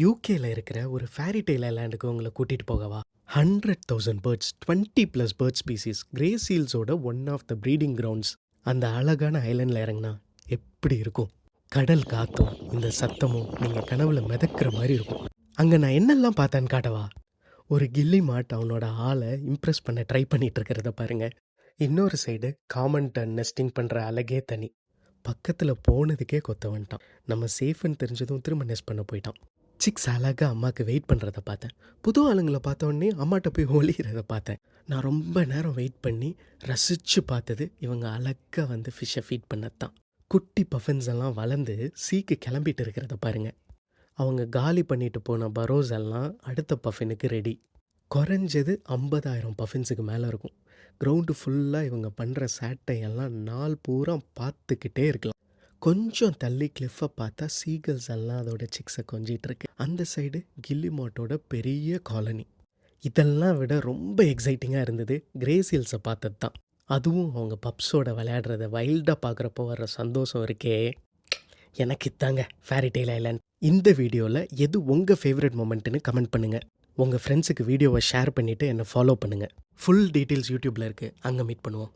யூகேல இருக்கிற ஒரு ஃபேரி டெய்ல் ஐலாண்டுக்கு உங்களை கூட்டிட்டு போகவா? 100,000 birds, 20 plus bird species, grey சீல்ஸோட one of the breeding grounds. அந்த அழகான ஐலாண்டில் இறங்கினா எப்படி இருக்கும்? கடல் காத்தும் இந்த சத்தமும் நீங்கள் கனவுல மிதக்கிற மாதிரி இருக்கும். அங்கே நான் என்னெல்லாம் பார்த்தேன்னு காட்டவா? ஒரு கில்லி மாட் அவனோட ஆளை இம்ப்ரெஸ் பண்ண ட்ரை பண்ணிட்டு இருக்கிறத பாருங்க. இன்னொரு சைடு காமன் டர்ன் நெஸ்டிங் பண்ணுற அழகே தனி. பக்கத்தில் போனதுக்கே கொத்த வந்துட்டான். நம்ம சேஃப்னு தெரிஞ்சதும் திரும்ப நெஸ்ட் பண்ண போயிட்டான். சிக்ஸ் அழகாக அம்மாவுக்கு வெயிட் பண்ணுறத பார்த்தேன். புது ஆளுங்களை பார்த்த உடனே அம்மாட்ட போய் ஒளிகிறத பார்த்தேன். நான் ரொம்ப நேரம் வெயிட் பண்ணி ரசித்து பார்த்தது இவங்க அழகாக வந்து ஃபிஷ்ஷை ஃபீட் பண்ணது தான். குட்டி பஃபன்ஸ் எல்லாம் வளர்ந்து சீக்கு கிளம்பிட்டு இருக்கிறத பாருங்க. அவங்க காலி பண்ணிட்டு போன பரோஸ் எல்லாம் அடுத்த பஃபினுக்கு ரெடி. குறைஞ்சது 50,000 பஃபின்ஸுக்கு மேலே இருக்கும். கிரவுண்டு ஃபுல்லாக இவங்க பண்ணுற சேட்டையெல்லாம் நாள் பூரா பார்த்துக்கிட்டே இருக்கலாம். கொஞ்சம் தள்ளி கிளிஃபை பார்த்தா சீகல்ஸ் எல்லாம் அதோட சிக்ஸை கொஞ்சிட்டு இருக்கு. அந்த சைடு கில்லிமாட்டோட பெரிய காலனி. இதெல்லாம் விட ரொம்ப எக்ஸைட்டிங்காக இருந்தது கிரே சீல்ஸை பார்த்தது தான். அதுவும் அவங்க பப்ஸோட விளையாடுறத வைல்டாக பார்க்குறப்போ வர்ற சந்தோஷம் இருக்கே, எனக்கு இதாங்க ஃபேரி டெய்ல் ஐலாண்ட். இந்த வீடியோவில் எது உங்கள் ஃபேவரட் மொமெண்ட்டுன்னு கமெண்ட் பண்ணுங்கள். உங்கள் ஃப்ரெண்ட்ஸுக்கு வீடியோவை ஷேர் பண்ணிவிட்டு என்னை ஃபாலோ பண்ணுங்கள். ஃபுல் டீட்டெயில்ஸ் யூடியூப்பில் இருக்குது, அங்கே மீட் பண்ணுவோம்.